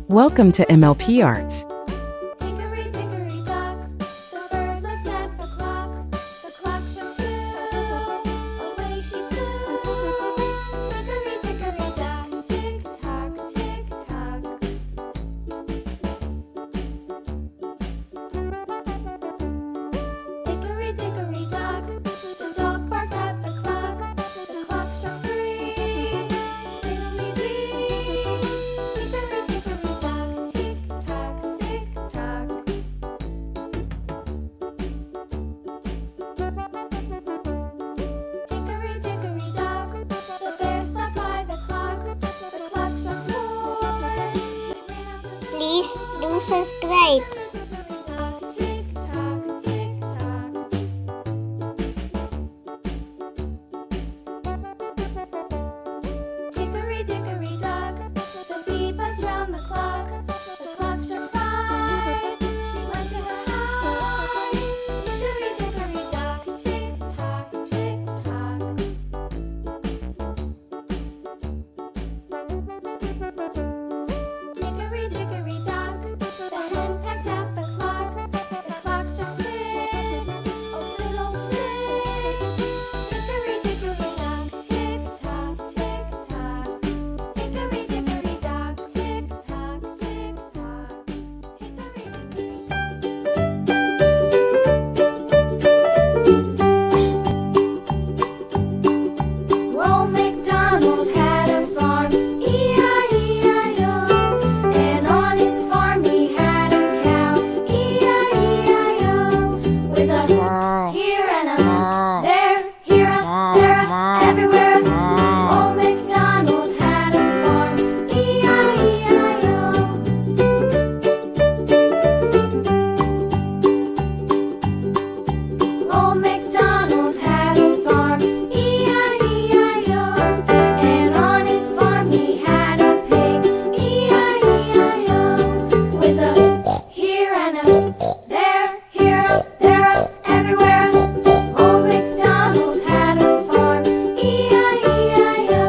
Welcome to MLP Arts. Hickory dickory dock, the bird looked at the clock. The clock struck 2, away she flew. Hickory dickory dock, tick tock, tick tock. Hickory dickory dock, the dog barked at the clock. The clock struck 3, fiddly-dee. Hickory dickory dock, tick tock, tick tock. Hickory dickory dock, the bear sat by the clock. The clock struck 4. It ran out the Please do subscribe. tick tock, tick tock. Hickory dickory dock, the bee buzzed round the clock. The clock struck 5. She went to her hive. Hickory dickory dock, tick tock, tick tock. Hickory dickory dock, the hen pecked at the clock. The clock struck 6. Oh, fiddle-sticks. Hickory dickory dock, tick tock, tick tock. Hickory dickory dock, tick tock, tick tock. Old MacDonald had a farm, E-I-E-I-O. And on his farm he had a cow, E-I-E-I-O. With a here and a there, here a there, a everywhere. Old MacDonald had a farm, E-I-E-I-O. Old MacDonald had a farm, E-I-E-I-O. And on his farm he had a pig, E-I-E-I-O. With a here and a there, here a there, a everywhere. Old MacDonald had a farm, E-I-E-I-O.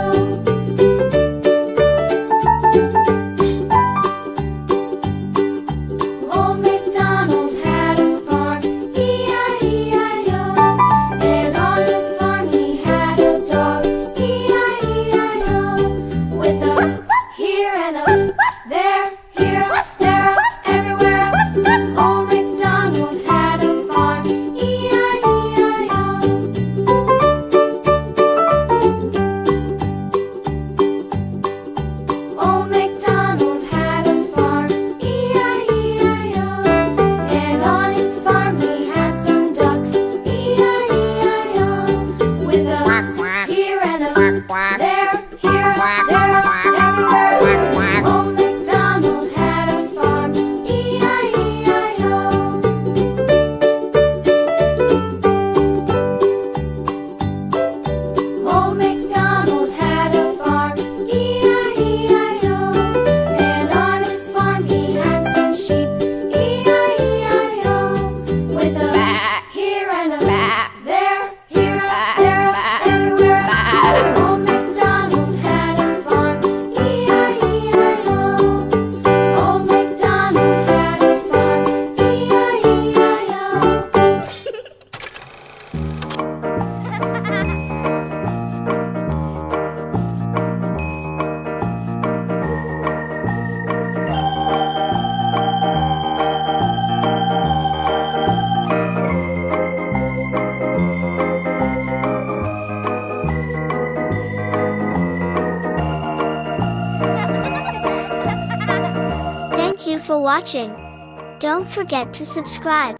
Old MacDonald had a farm, E-I-E-I-O. And on his farm he had a dog, E-I-E-I-O. With a here and a there, here, there, everywhere. Old MacDonald had a farm, E-I-E-I-O. Old MacDonald had a farm, E-I-E-I-O. And on his farm he had some ducks, E-I-E-I-O. With a here and a there, here, there, everywhere. Old MacDonald had a farm, E-I-E-I-O. Old MacDonald had a farm, E-I-E-I-O. And on his farm he had some sheep, E-I-E-I-O. With a here and a there, here, there, everywhere. Old MacDonald had a farm, E-I-E-I-O. Old MacDonald had a farm, Thank you for watching. Don't forget to subscribe.